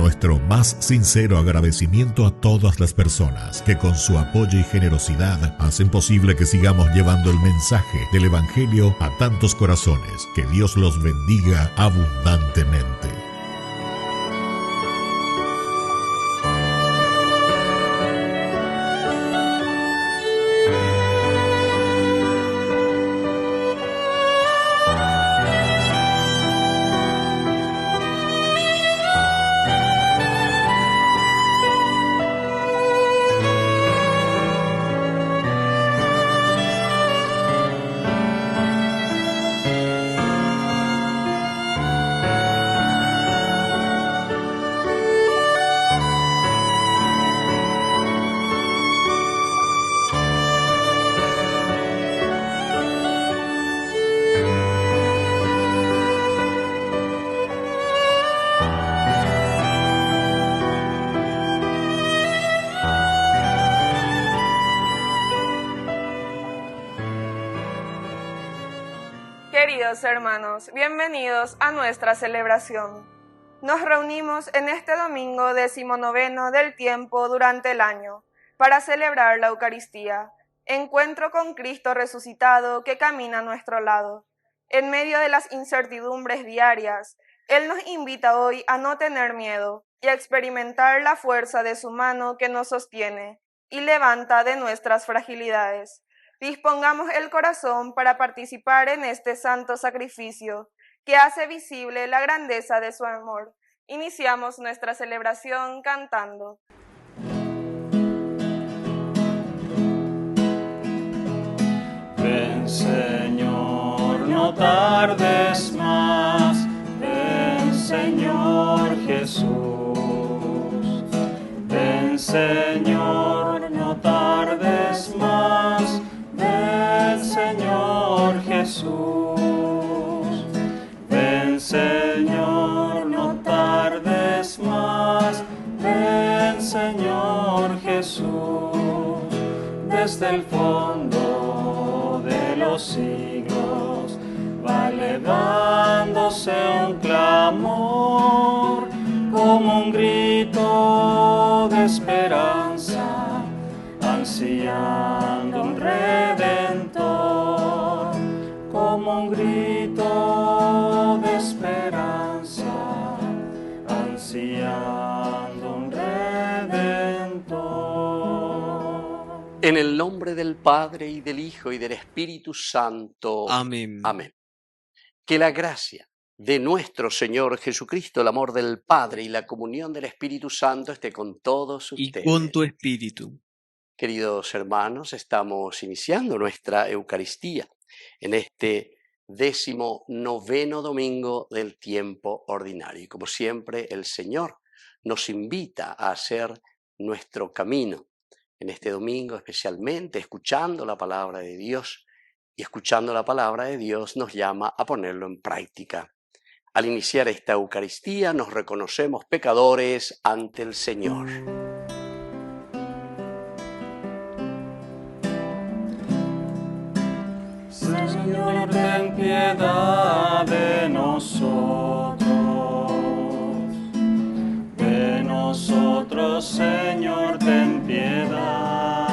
nuestro más sincero agradecimiento a todas las personas que con su apoyo y generosidad hacen posible que sigamos llevando el mensaje del Evangelio a tantos corazones. Que Dios los bendiga abundantemente. Queridos hermanos, bienvenidos a nuestra celebración. Nos reunimos en este domingo 19º del tiempo durante el año para celebrar la Eucaristía, encuentro con Cristo resucitado que camina a nuestro lado. En medio de las incertidumbres diarias, Él nos invita hoy a no tener miedo y a experimentar la fuerza de su mano que nos sostiene y levanta de nuestras fragilidades. Dispongamos el corazón para participar en este santo sacrificio que hace visible la grandeza de su amor. Iniciamos nuestra celebración cantando. Ven, Señor, no tardes más. Ven, Señor Jesús. Ven, Señor, no tardes más. Ven, Señor Jesús. Ven, Señor, no tardes más. Ven, Señor Jesús. Desde el fondo de los siglos va elevándose un clamor, como un grito de esperanza, ansiando un redentor, como un grito de esperanza, ansiando un redentor. En el nombre del Padre, y del Hijo, y del Espíritu Santo. Amén. Amén. Que la gracia de nuestro Señor Jesucristo, el amor del Padre y la comunión del Espíritu Santo esté con todos ustedes. Y con tu espíritu. Queridos hermanos, estamos iniciando nuestra Eucaristía en este 19º domingo del tiempo ordinario. Y como siempre, el Señor nos invita a hacer nuestro camino en este domingo, especialmente escuchando la palabra de Dios. Y escuchando la palabra de Dios nos llama a ponerlo en práctica. Al iniciar esta Eucaristía nos reconocemos pecadores ante el Señor. Señor, ten piedad de nosotros. De nosotros, Señor, ten piedad.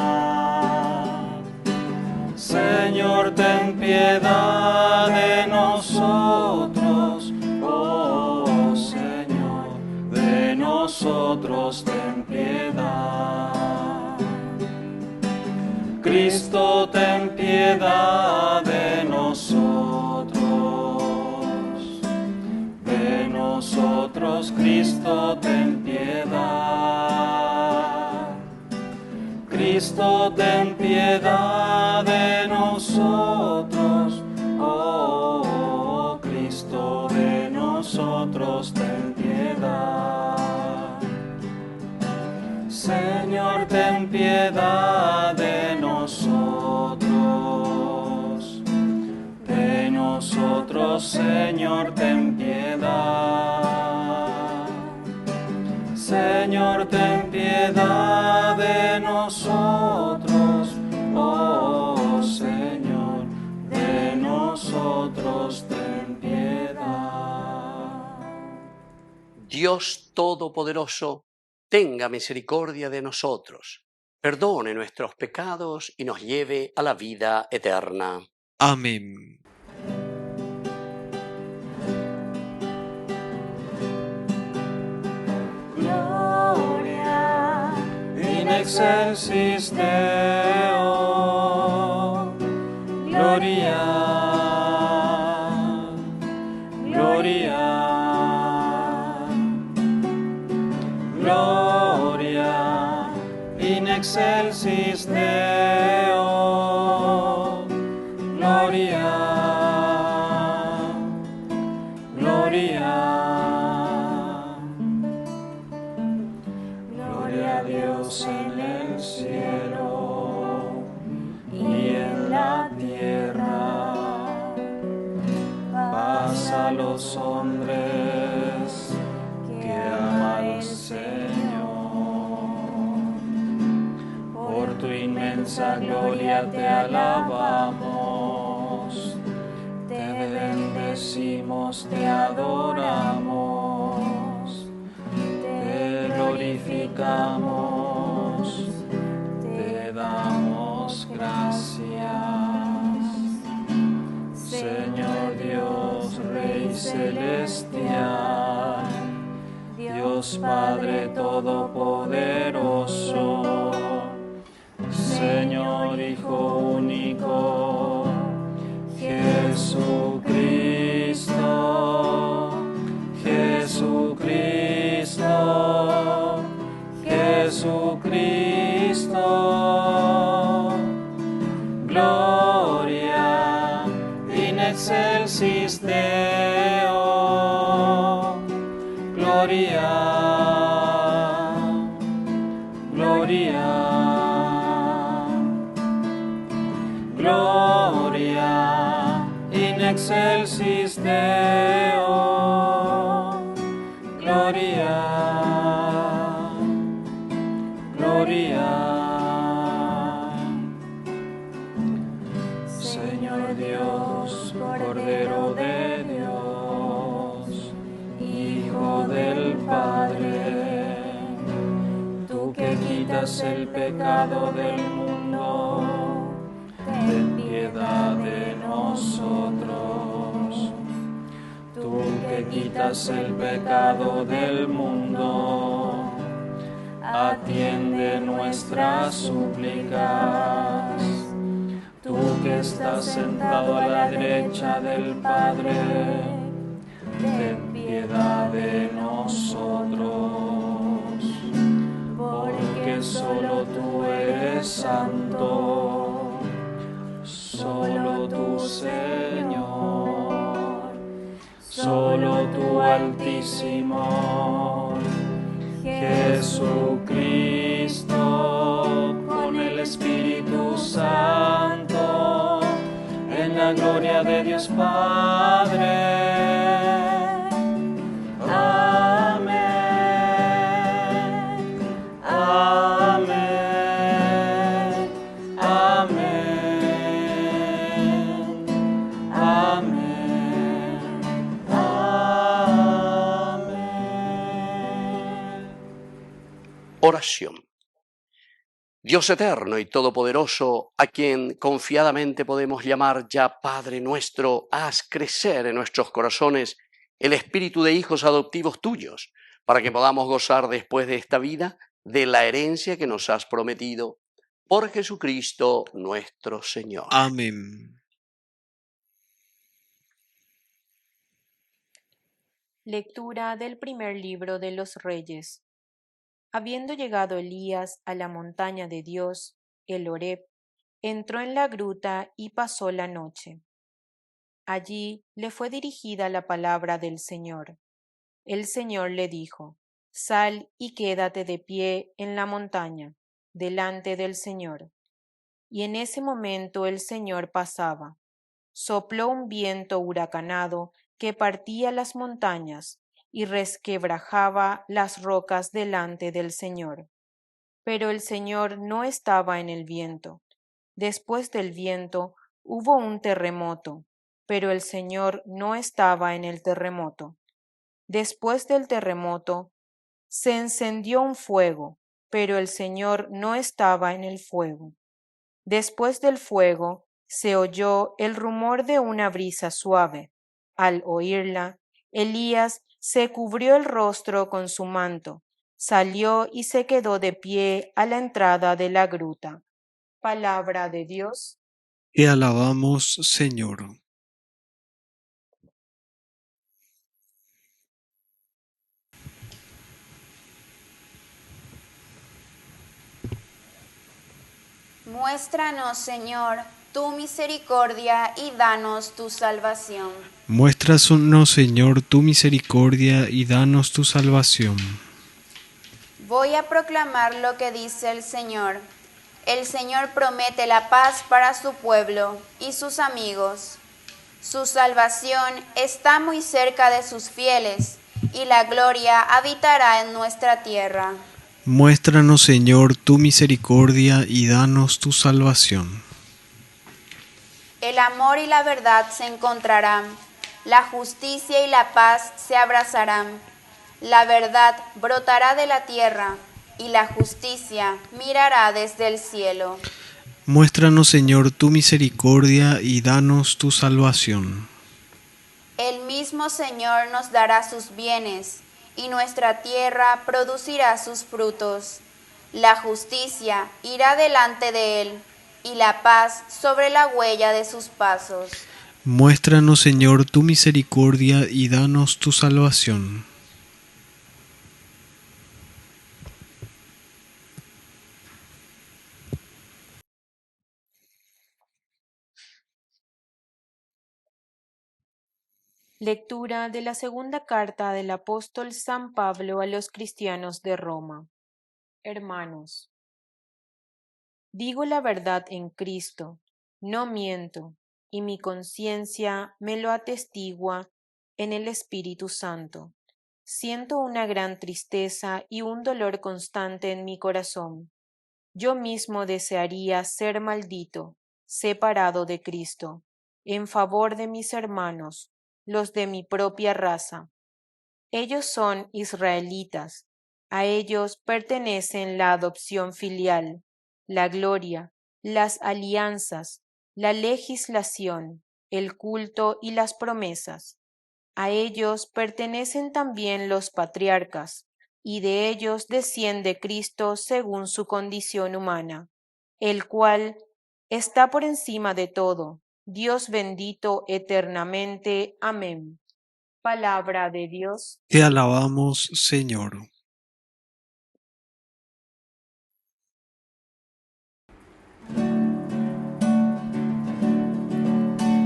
Señor, ten piedad de nosotros. Oh Señor, de nosotros ten piedad. Cristo, ten piedad de nosotros. De nosotros, Cristo, ten piedad. Cristo, ten piedad de nosotros. Oh Cristo, de nosotros ten piedad. Señor, ten piedad de nosotros. De nosotros, Señor, ten piedad. Señor, ten piedad de nosotros. Oh Señor, de nosotros ten piedad. Dios Todopoderoso, tenga misericordia de nosotros, perdone nuestros pecados y nos lleve a la vida eterna. Amén. Gloria In excelsis Deo, Gloria, Gloria, Gloria, in excelsis Deo, Gloria, Gloria. Gloria a Dios en el cielo y en la tierra, paz a los hombres que ama al Señor. Por tu inmensa gloria te alabamos, te bendecimos, te adoramos, te glorificamos, te damos gracias. Señor Dios, Rey celestial, Dios Padre Todopoderoso, Señor Hijo único, Jesucristo, Jesucristo, Jesucristo. Gloria in excelsis Deo, Gloria, Gloria, Gloria in excelsis Deo, Gloria, Gloria. Señor Dios, Cordero de Dios, Hijo del Padre, tú que quitas el pecado del mundo, ten piedad de nosotros. Tú que quitas el pecado del mundo, atiende nuestras súplicas. Tú que estás sentado a la derecha del Padre, ten piedad de nosotros, porque solo tú eres santo, solo tú, Señor, solo tú, Altísimo, Jesucristo, con el Espíritu Santo, en la gloria de Dios Padre. Amén, amén, amén, amén, amén. Oración. Dios eterno y todopoderoso, a quien confiadamente podemos llamar ya Padre nuestro, haz crecer en nuestros corazones el espíritu de hijos adoptivos tuyos, para que podamos gozar después de esta vida de la herencia que nos has prometido, por Jesucristo nuestro Señor. Amén. Lectura del primer libro de los Reyes. Habiendo llegado Elías a la montaña de Dios, el Horeb, entró en la gruta y pasó la noche. Allí le fue dirigida la palabra del Señor. El Señor le dijo: Sal y quédate de pie en la montaña, delante del Señor. Y en ese momento el Señor pasaba. Sopló un viento huracanado que partía las montañas y resquebrajaba las rocas delante del Señor. Pero el Señor no estaba en el viento. Después del viento hubo un terremoto, pero el Señor no estaba en el terremoto. Después del terremoto, se encendió un fuego, pero el Señor no estaba en el fuego. Después del fuego, se oyó el rumor de una brisa suave. Al oírla, Elías se cubrió el rostro con su manto, salió y se quedó de pie a la entrada de la gruta. Palabra de Dios. Te alabamos, Señor. Muéstranos, Señor, tu misericordia y danos tu salvación. Muéstranos, Señor, tu misericordia y danos tu salvación. Voy a proclamar lo que dice el Señor. El Señor promete la paz para su pueblo y sus amigos. Su salvación está muy cerca de sus fieles, y la gloria habitará en nuestra tierra. Muéstranos, Señor, tu misericordia y danos tu salvación. El amor y la verdad se encontrarán, la justicia y la paz se abrazarán. La verdad brotará de la tierra, y la justicia mirará desde el cielo. Muéstranos, Señor, tu misericordia y danos tu salvación. El mismo Señor nos dará sus bienes, y nuestra tierra producirá sus frutos. La justicia irá delante de él, y la paz sobre la huella de sus pasos. Muéstranos, Señor, tu misericordia y danos tu salvación. Lectura de la segunda carta del apóstol San Pablo a los cristianos de Roma. Hermanos, digo la verdad en Cristo, no miento, y mi conciencia me lo atestigua en el Espíritu Santo. Siento una gran tristeza y un dolor constante en mi corazón. Yo mismo desearía ser maldito, separado de Cristo, en favor de mis hermanos, los de mi propia raza. Ellos son israelitas, a ellos pertenecen la adopción filial, la gloria, las alianzas, la legislación, el culto y las promesas. A ellos pertenecen también los patriarcas, y de ellos desciende Cristo según su condición humana, el cual está por encima de todo, Dios bendito eternamente. Amén. Palabra de Dios. Te alabamos, Señor.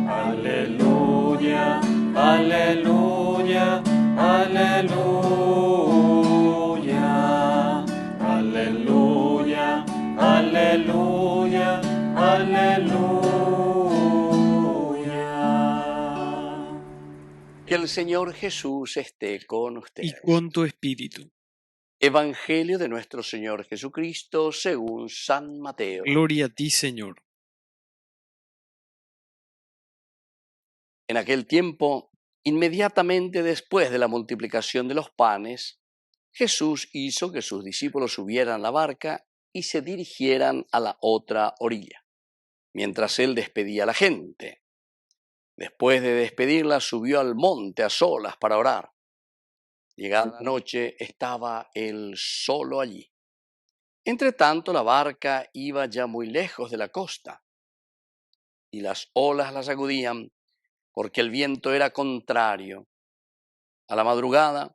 Aleluya, aleluya, aleluya, aleluya, aleluya, aleluya. Que el Señor Jesús esté con Y ustedes. con tu espíritu. Evangelio de nuestro Señor Jesucristo según San Mateo. Gloria a ti, Señor. En aquel tiempo, inmediatamente después de la multiplicación de los panes, Jesús hizo que sus discípulos subieran a la barca y se dirigieran a la otra orilla, mientras él despedía a la gente. Después de despedirla, subió al monte a solas para orar. Llegada la noche, estaba él solo allí. Entretanto, la barca iba ya muy lejos de la costa, y las olas la sacudían porque el viento era contrario. A la madrugada,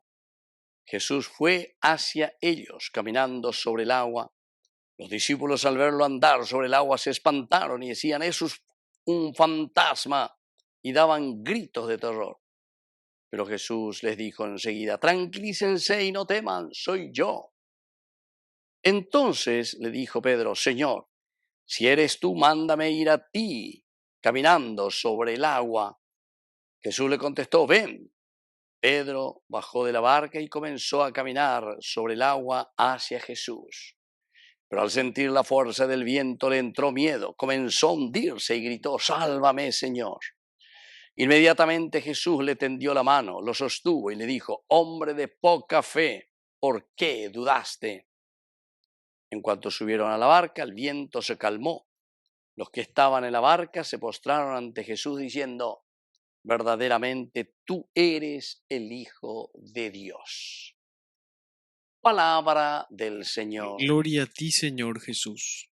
Jesús fue hacia ellos caminando sobre el agua. Los discípulos, al verlo andar sobre el agua, se espantaron y decían: «Eso es un fantasma», y daban gritos de terror. Pero Jesús les dijo enseguida: «Tranquilícense y no teman, soy yo». Entonces le dijo Pedro: «Señor, si eres tú, mándame ir a ti caminando sobre el agua». Jesús le contestó: «Ven». Pedro bajó de la barca y comenzó a caminar sobre el agua hacia Jesús. Pero al sentir la fuerza del viento le entró miedo, comenzó a hundirse y gritó: «Sálvame, Señor». Inmediatamente Jesús le tendió la mano, lo sostuvo y le dijo: hombre de poca fe, ¿por qué dudaste? En cuanto subieron a la barca, el viento se calmó. Los que estaban en la barca se postraron ante Jesús diciendo: verdaderamente tú eres el Hijo de Dios. Palabra del Señor. Gloria a ti, Señor Jesús.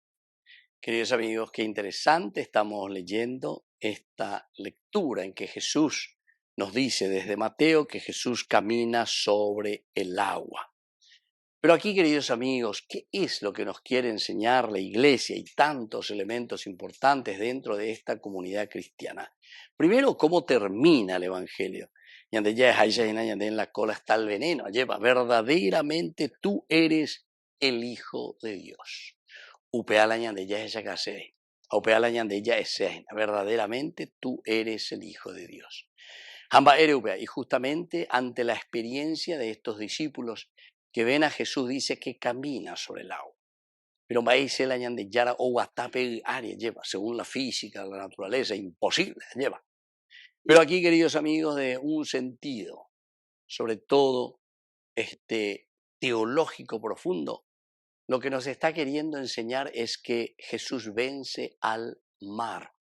Queridos amigos, qué interesante, estamos leyendo esta lectura en que Jesús nos dice desde Mateo que Jesús camina sobre el agua. Pero aquí, queridos amigos, ¿qué es lo que nos quiere enseñar la Iglesia y tantos elementos importantes dentro de esta comunidad cristiana? Primero, ¿cómo termina el Evangelio? En la cola está el veneno, lleva, verdaderamente tú eres el Hijo de Dios. Verdaderamente tú eres el Hijo de Dios. Y justamente ante la experiencia de estos discípulos que ven a Jesús, dice que camina sobre el agua. Pero según la física, la naturaleza, imposible, lleva. Pero aquí, queridos amigos, de un sentido, sobre todo teológico profundo, lo que nos está queriendo enseñar es que Jesús vence al mar,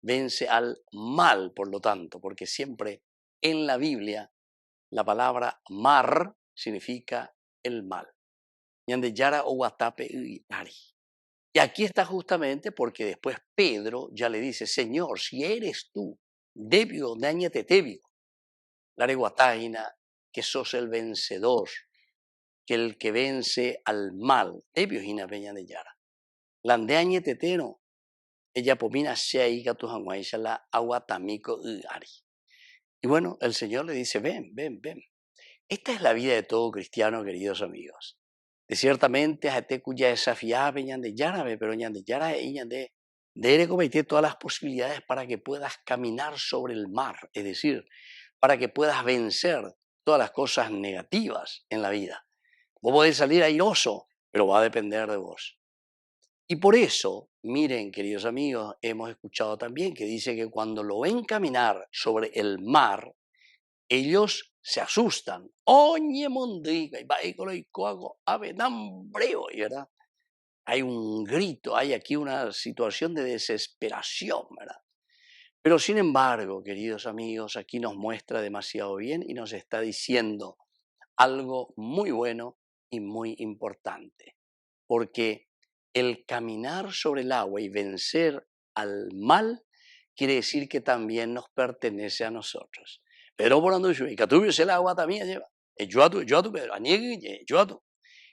vence al mal, por lo tanto, porque siempre en la Biblia la palabra mar significa el mal. Y aquí está justamente porque después Pedro ya le dice: Señor, si eres tú, debio dañate tebio, la reguataina, que sos el vencedor, que el que vence al mal, debio hina peña de yara. Landeañe teteno, ella pomina sheiga tu hanguaisha la aguatamico ari. Y bueno, el Señor le dice: ven, ven, ven. Esta es la vida de todo cristiano, queridos amigos. De ciertamente, a te cuya desafiada peñan de yarabe, pero ñan de yara ella de comete todas las posibilidades para que puedas caminar sobre el mar, es decir, para que puedas vencer todas las cosas negativas en la vida. Vos podés salir airoso, pero va a depender de vos. Y por eso, miren, queridos amigos, hemos escuchado también que dice que cuando lo ven caminar sobre el mar, ellos se asustan. Oye, mondiga, y ¿verdad? Hay un grito, hay aquí una situación de desesperación, ¿verdad? Pero sin embargo, queridos amigos, aquí nos muestra demasiado bien y nos está diciendo algo muy bueno y muy importante, porque el caminar sobre el agua y vencer al mal quiere decir que también nos pertenece a nosotros. Pero por ando y que el agua también lleva.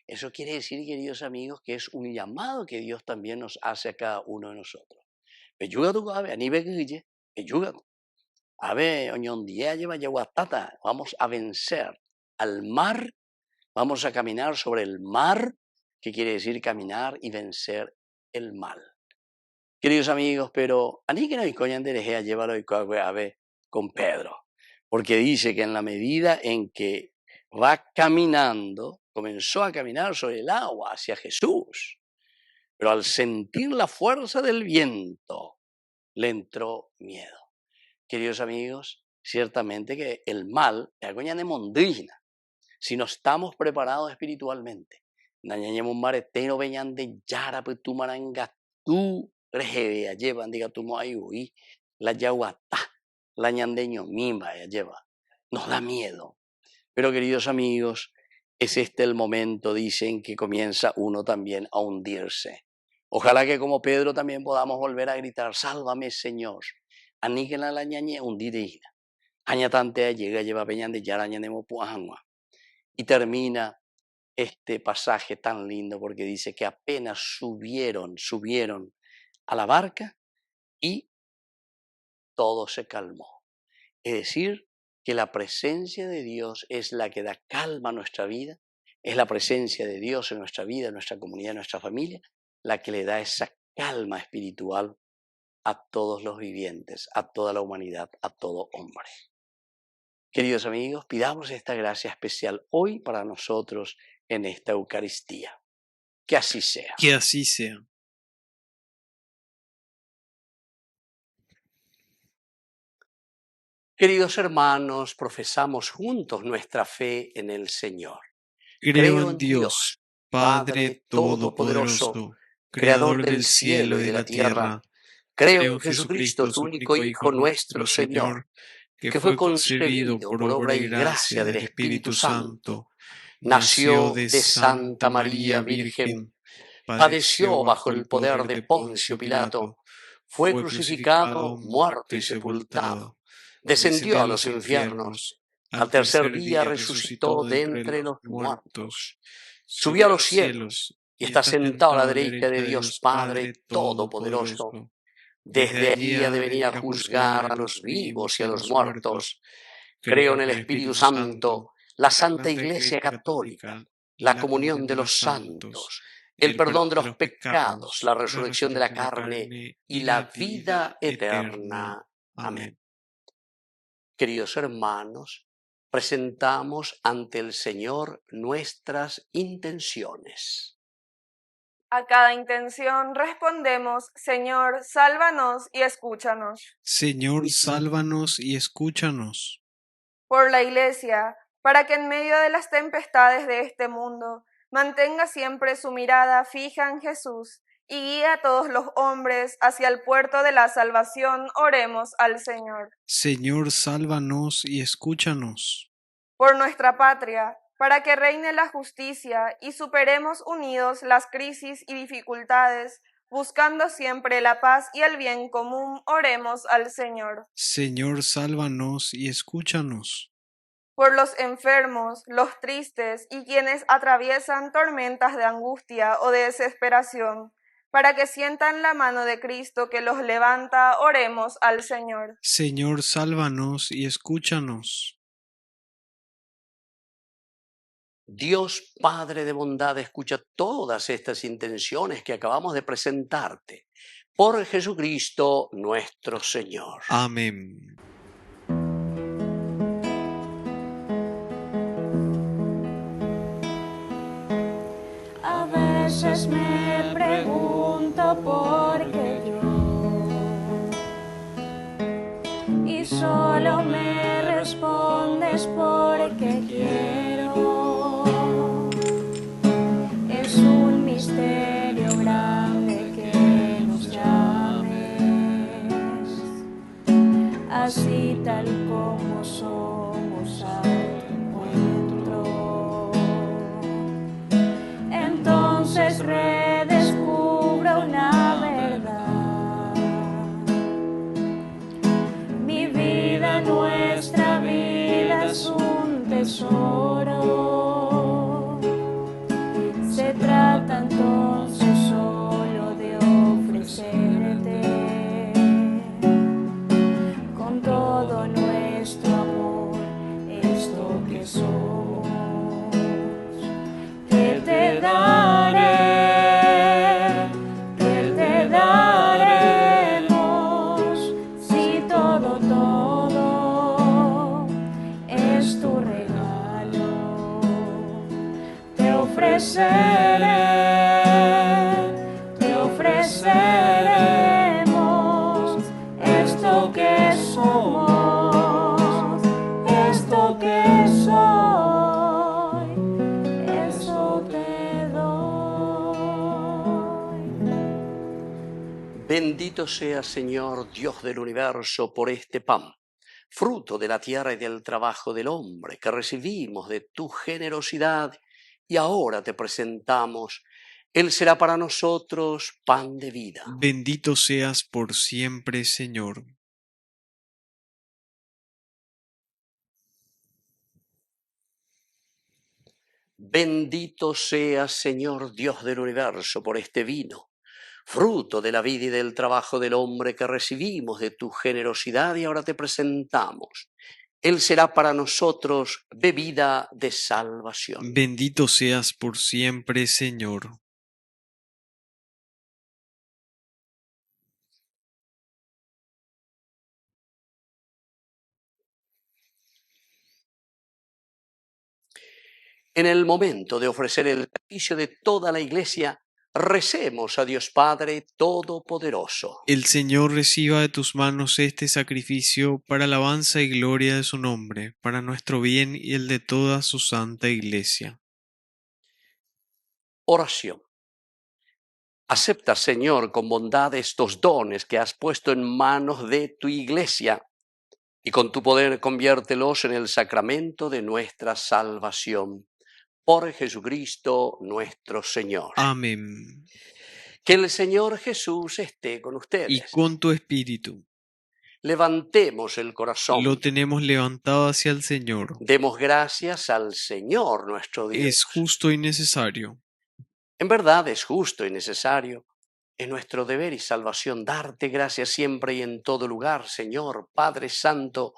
Eso quiere decir, queridos amigos, que es un llamado que Dios también nos hace a cada uno de nosotros. Vamos a vencer al mar, vamos a caminar sobre el mar, que quiere decir caminar y vencer el mal. Queridos amigos, pero llévalo con Pedro, porque dice que en la medida en que va caminando, comenzó a caminar sobre el agua hacia Jesús, pero al sentir la fuerza del viento, le entró miedo. Queridos amigos, ciertamente que el mal es algo de mondrina. Si no estamos preparados espiritualmente, llevan, diga tu y la yaguatá, la ñandeño mimba lleva. Nos da miedo. Pero queridos amigos, es este el momento, dicen, que comienza uno también a hundirse. Ojalá que como Pedro también podamos volver a gritar: sálvame, Señor. Aníquela la ñañe hundirina. Añatante llega, lleva peñan de yaraña de mopuajangua. Y termina este pasaje tan lindo porque dice que apenas subieron a la barca y todo se calmó. Es decir, que la presencia de Dios es la que da calma a nuestra vida, es la presencia de Dios en nuestra vida, en nuestra comunidad, en nuestra familia, la que le da esa calma espiritual a todos los vivientes, a toda la humanidad, a todo hombre. Queridos amigos, pidamos esta gracia especial hoy para nosotros en esta Eucaristía. Que así sea. Que así sea. Queridos hermanos, profesamos juntos nuestra fe en el Señor. Creo en Dios, Padre Todopoderoso, Creador del cielo y de la tierra. Creo en Jesucristo, su único Hijo, nuestro Señor, que fue concebido por obra y gracia del Espíritu Santo. Nació de Santa María Virgen, padeció bajo el poder de Poncio Pilato, fue crucificado, muerto y sepultado, descendió a los infiernos, al tercer día resucitó de entre los muertos, subió a los cielos y está sentado a la derecha de Dios Padre Todopoderoso. Desde allí ha de venir a juzgar a los vivos y a los muertos. Creo en el Espíritu Santo, la Santa Iglesia Católica, la comunión de los santos, el perdón de los pecados, la resurrección de la carne y la vida eterna. Amén. Queridos hermanos, presentamos ante el Señor nuestras intenciones. A cada intención respondemos: Señor, sálvanos y escúchanos. Señor, sálvanos y escúchanos. Por la Iglesia, para que en medio de las tempestades de este mundo mantenga siempre su mirada fija en Jesús y guíe a todos los hombres hacia el puerto de la salvación, oremos al Señor. Señor, sálvanos y escúchanos. Por nuestra patria, para que reine la justicia y superemos unidos las crisis y dificultades, buscando siempre la paz y el bien común, oremos al Señor. Señor, sálvanos y escúchanos. Por los enfermos, los tristes y quienes atraviesan tormentas de angustia o de desesperación, para que sientan la mano de Cristo que los levanta, oremos al Señor. Señor, sálvanos y escúchanos. Dios Padre de bondad, escucha todas estas intenciones que acabamos de presentarte. Por Jesucristo nuestro Señor. Amén. A veces me pregunto por qué yo, y solo me respondes porque quiero. Es un misterio grande que nos llames, así tal como somos a tu encuentro. Entonces redescubro una verdad. Mi vida, nuestra vida es un tesoro. Se trata entonces solo de ofrecerte con todo nuestro amor esto que somos. Que te daremos, si todo es tu regalo. Te ofreceremos esto que somos, esto que soy, eso te doy. Bendito sea, Señor, Dios del universo, por este pan, fruto de la tierra y del trabajo del hombre, que recibimos de tu generosidad y ahora te presentamos. Él será para nosotros pan de vida. Bendito seas por siempre, Señor. Bendito seas, Señor, Dios del universo, por este vino, fruto de la vida y del trabajo del hombre, que recibimos de tu generosidad y ahora te presentamos. Él será para nosotros bebida de salvación. Bendito seas por siempre, Señor. En el momento de ofrecer el servicio de toda la Iglesia, Recemos a Dios Padre Todopoderoso. El Señor reciba de tus manos este sacrificio para alabanza y gloria de su nombre, para nuestro bien y el de toda su santa Iglesia. Oración. Acepta, Señor, con bondad estos dones que has puesto en manos de tu Iglesia y con tu poder conviértelos en el sacramento de nuestra salvación. Por Jesucristo nuestro Señor. Amén. Que el Señor Jesús esté con ustedes. Y con tu espíritu. Levantemos el corazón. Lo tenemos levantado hacia el Señor. Demos gracias al Señor nuestro Dios. Es justo y necesario. En verdad es justo y necesario. Es nuestro deber y salvación darte gracias siempre y en todo lugar, Señor, Padre Santo,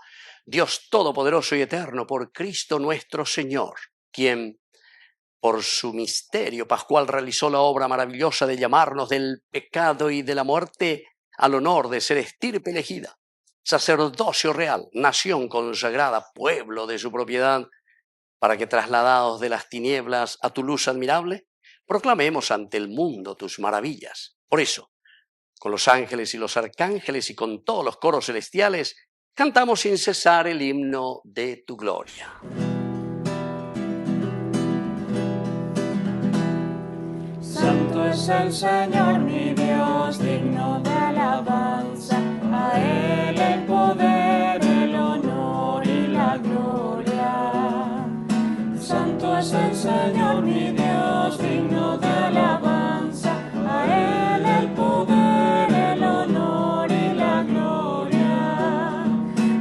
Dios Todopoderoso y Eterno, por Cristo nuestro Señor, quien por su misterio pascual realizó la obra maravillosa de llamarnos del pecado y de la muerte al honor de ser estirpe elegida, sacerdocio real, nación consagrada, pueblo de su propiedad, para que trasladados de las tinieblas a tu luz admirable, proclamemos ante el mundo tus maravillas. Por eso, con los ángeles y los arcángeles y con todos los coros celestiales, cantamos sin cesar el himno de tu gloria. Santo es el Señor mi Dios, digno de alabanza, a Él el poder, el honor y la gloria. Santo es el Señor mi Dios, digno de alabanza, a Él el poder, el honor y la gloria.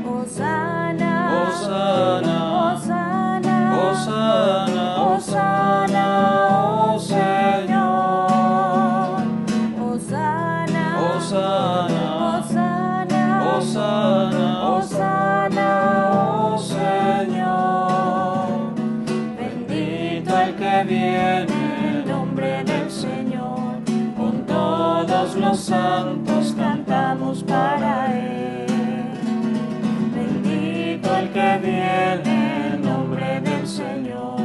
Hosana, Hosana, Hosana, Hosana, Hosana, oh Señor. Hosana, Hosana, Hosana, Hosana, oh Señor. Bendito el que viene en el nombre del Señor. Con todos los santos cantamos para Él. Bendito el que viene en el nombre del Señor.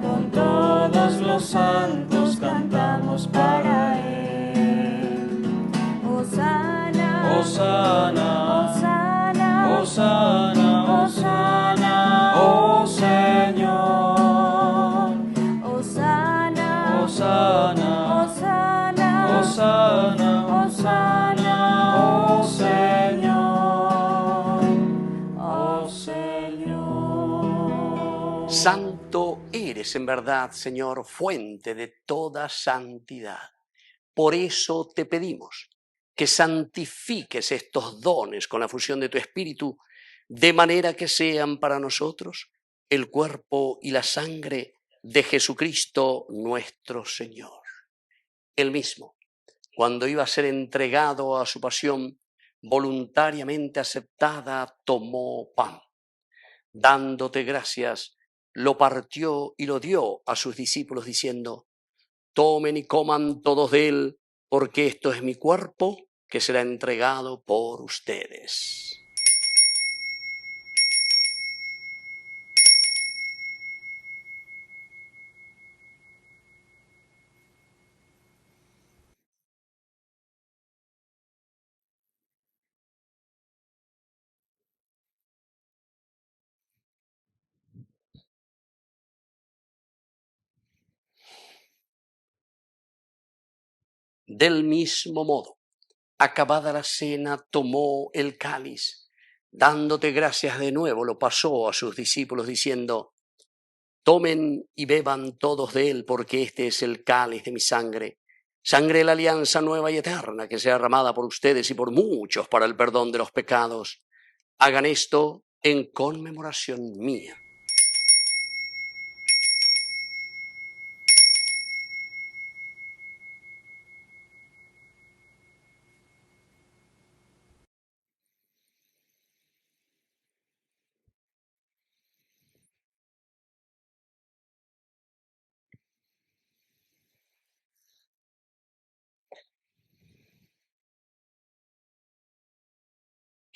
Con todos los santos cantamos para Él. Hosana, Hosana, Hosana, Hosana, Hosana, oh Señor. Hosana, Hosana, Hosana, Hosana, Hosana, oh Señor, oh Señor. Santo eres en verdad, Señor, fuente de toda santidad. Por eso te pedimos que santifiques estos dones con la fusión de tu Espíritu, de manera que sean para nosotros el cuerpo y la sangre de Jesucristo nuestro Señor. Él mismo, cuando iba a ser entregado a su pasión voluntariamente aceptada, tomó pan. Dándote gracias, lo partió y lo dio a sus discípulos diciendo: tomen y coman todos de él, porque esto es mi cuerpo que será entregado por ustedes. Del mismo modo, acabada la cena, tomó el cáliz, dándote gracias de nuevo, lo pasó a sus discípulos diciendo: tomen y beban todos de él, porque este es el cáliz de mi sangre, sangre de la alianza nueva y eterna, que sea derramada por ustedes y por muchos para el perdón de los pecados. Hagan esto en conmemoración mía.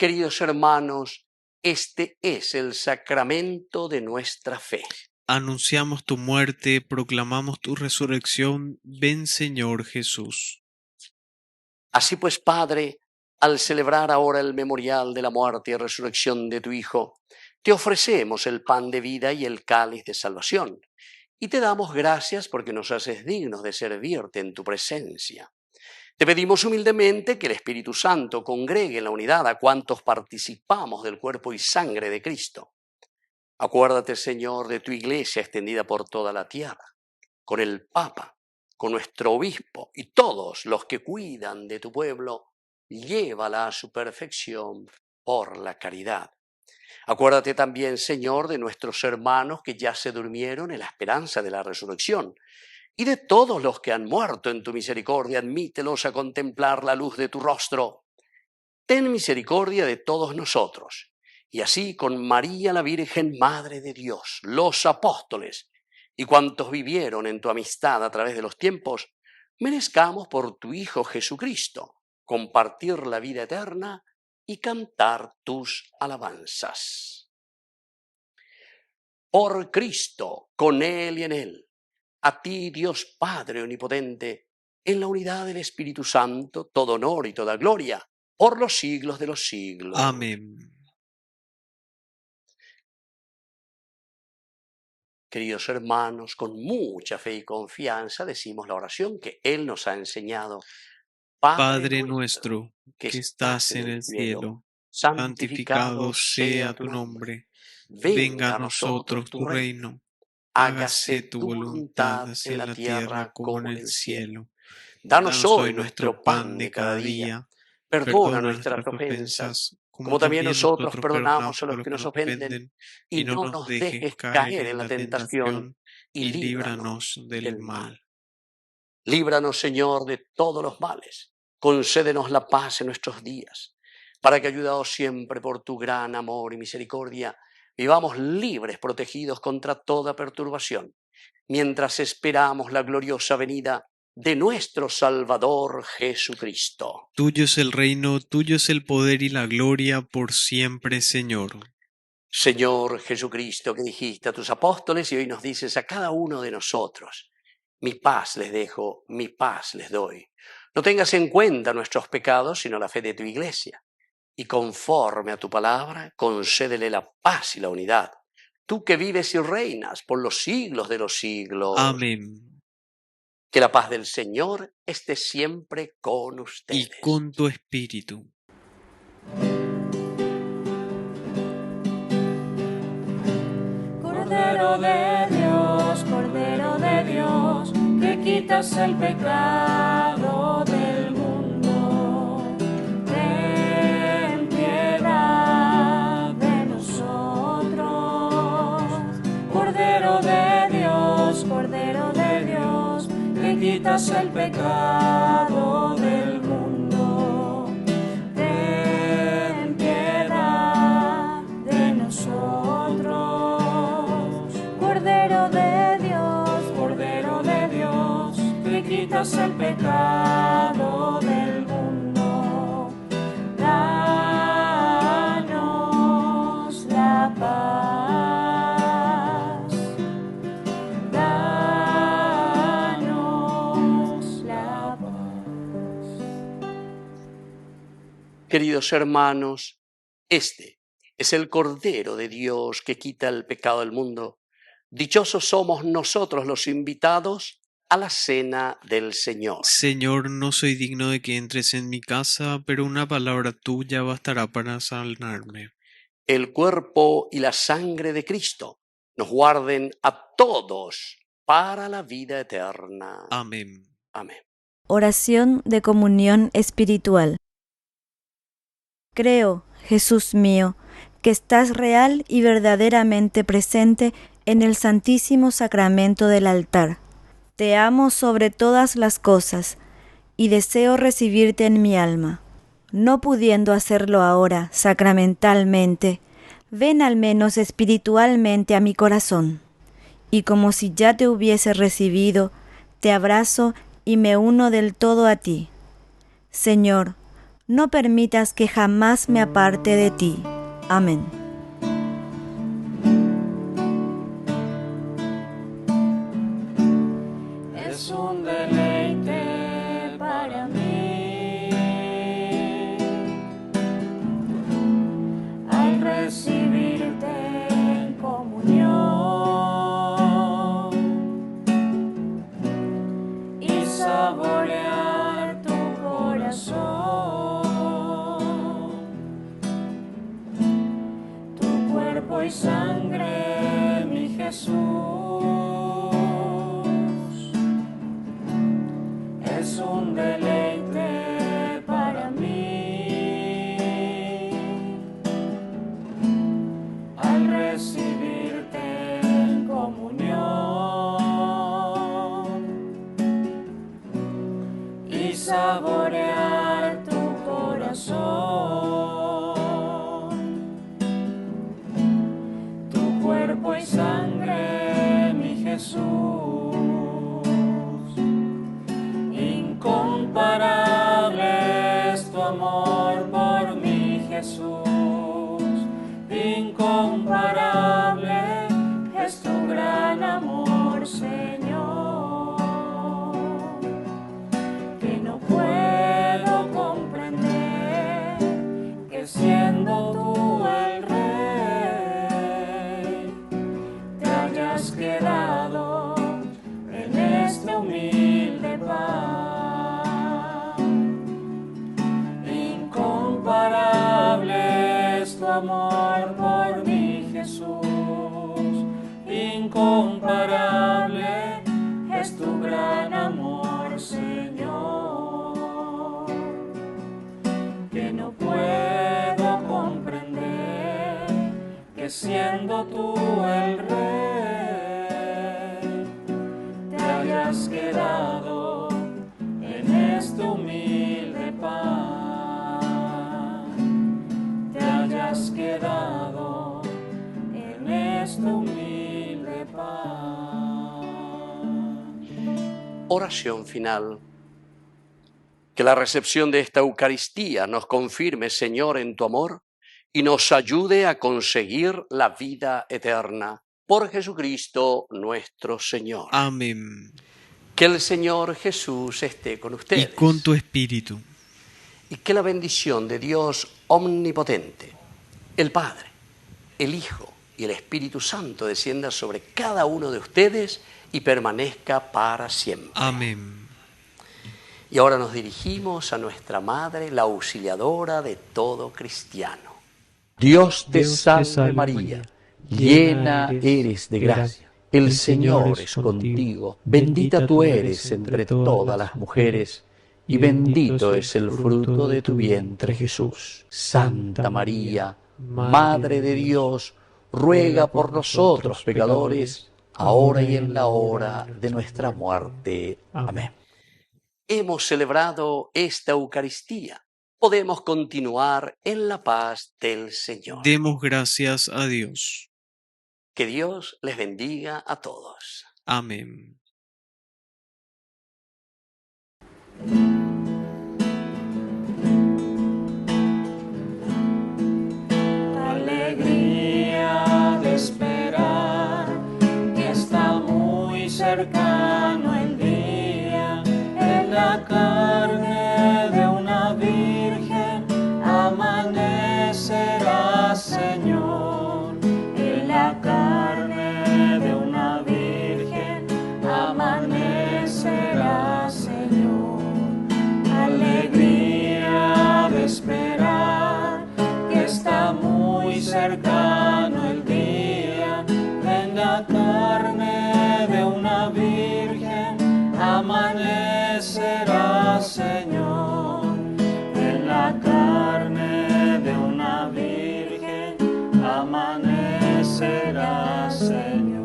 Queridos hermanos, este es el sacramento de nuestra fe. Anunciamos tu muerte, proclamamos tu resurrección. Ven, Señor Jesús. Así pues, Padre, al celebrar ahora el memorial de la muerte y resurrección de tu Hijo, te ofrecemos el pan de vida y el cáliz de salvación, y te damos gracias porque nos haces dignos de servirte en tu presencia. Te pedimos humildemente que el Espíritu Santo congregue en la unidad a cuantos participamos del cuerpo y sangre de Cristo. Acuérdate, Señor, de tu iglesia extendida por toda la tierra, con el Papa, con nuestro obispo y todos los que cuidan de tu pueblo, llévala a su perfección por la caridad. Acuérdate también, Señor, de nuestros hermanos que ya se durmieron en la esperanza de la resurrección, y de todos los que han muerto en tu misericordia, admítelos a contemplar la luz de tu rostro. Ten misericordia de todos nosotros, y así con María la Virgen, Madre de Dios, los apóstoles y cuantos vivieron en tu amistad a través de los tiempos, merezcamos por tu Hijo Jesucristo compartir la vida eterna y cantar tus alabanzas. Por Cristo, con Él y en Él, a ti, Dios Padre Omnipotente, en la unidad del Espíritu Santo, todo honor y toda gloria, por los siglos de los siglos. Amén. Queridos hermanos, con mucha fe y confianza decimos la oración que Él nos ha enseñado. Padre nuestro, que estás en el cielo, santificado sea tu nombre. Venga a nosotros tu reino. Hágase tu voluntad en la tierra como en el cielo. Danos hoy nuestro pan de cada día. Perdona nuestras ofensas, como también nosotros perdonamos a los que nos ofenden. Y no nos dejes caer en la tentación, y líbranos del mal. Líbranos, Señor, de todos los males. Concédenos la paz en nuestros días, para que, ayudados siempre por tu gran amor y misericordia, vivamos libres, protegidos contra toda perturbación, mientras esperamos la gloriosa venida de nuestro Salvador Jesucristo. Tuyo es el reino, tuyo es el poder y la gloria por siempre, Señor. Señor Jesucristo, que dijiste a tus apóstoles y hoy nos dices a cada uno de nosotros: mi paz les dejo, mi paz les doy. No tengas en cuenta nuestros pecados, sino la fe de tu iglesia. Y conforme a tu palabra, concédele la paz y la unidad. Tú que vives y reinas por los siglos de los siglos. Amén. Que la paz del Señor esté siempre con ustedes. Y con tu espíritu. Cordero de Dios, que quitas el pecado del mundo, ten piedad de nosotros. Cordero de Dios, que quitas el pecado del mundo, ten piedad de nosotros. Cordero de Dios, que quitas el pecado del mundo, danos la paz, danos la paz. Queridos hermanos, este es el Cordero de Dios que quita el pecado del mundo. Dichosos somos nosotros los invitados a la cena del Señor. Señor, no soy digno de que entres en mi casa, pero una palabra tuya bastará para sanarme. El cuerpo y la sangre de Cristo nos guarden a todos para la vida eterna. Amén. Amén. Oración de comunión espiritual. Creo, Jesús mío, que estás real y verdaderamente presente en el Santísimo Sacramento del altar. Te amo sobre todas las cosas y deseo recibirte en mi alma. No pudiendo hacerlo ahora sacramentalmente, ven al menos espiritualmente a mi corazón. Y como si ya te hubiese recibido, te abrazo y me uno del todo a ti. Señor, no permitas que jamás me aparte de ti. Amén. cuerpo y sangre, mi Jesús, es un deleite para mí al recibirte en comunión y saborear tu corazón, tu cuerpo y sangre, mi Jesús. Incomparable es tu amor por mí, Jesús. Incomparable es tu gran amor, Señor, que no puedo comprender que siendo tú el Rey, te hayas quedado en este humilde pan. Incomparable es tu amor por mí, Jesús. Incomparable es tu gran amor, Señor, que no puedo comprender que siendo tú el Rey, te hayas quedado en este humilde pan, te hayas quedado en este humilde pan. Oración final. Que la recepción de esta Eucaristía nos confirme, Señor, en tu amor y nos ayude a conseguir la vida eterna. Por Jesucristo nuestro Señor. Amén. Que el Señor Jesús esté con ustedes. Y con tu espíritu. Y que la bendición de Dios omnipotente, el Padre, el Hijo y el Espíritu Santo descienda sobre cada uno de ustedes y permanezca para siempre. Amén. Y ahora nos dirigimos a nuestra Madre, la auxiliadora de todo cristiano. Dios te salve María, llena eres de gracia. El Señor es contigo, bendita tú eres entre todas las mujeres, y bendito es el fruto de tu vientre, Jesús. Santa María, Madre de Dios, ruega por nosotros pecadores, ahora y en la hora de nuestra muerte. Amén. Hemos celebrado esta Eucaristía. Podemos continuar en la paz del Señor. Demos gracias a Dios. Que Dios les bendiga a todos. Amén. Alegría de esperar que está muy cercano el día, en la carne de una virgen amanecerá, Señor. En la carne de una virgen amanecerá, Señor. Alegría de esperar que está muy cercano el día, en la carne de una virgen amanecerá, Señor. En la carne de una virgen amanecerá, Señor.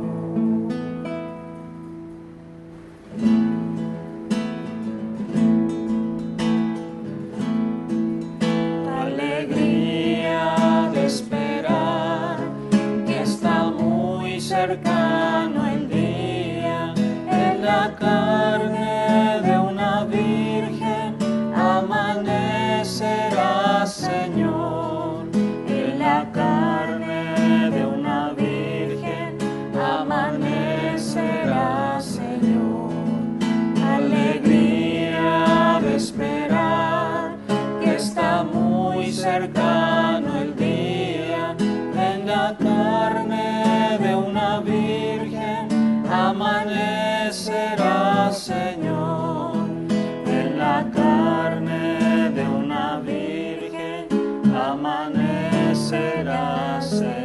Alegría de esperar que está muy cercano el día, en la carne de una virgen amanecerá, Señor. En la carne de una virgen amanecerá, Señor. Alegría de esperar que está muy cercano el día, en la carne de una virgen amanecerá, Señor. En la carne de una virgen amanecerá, Señor.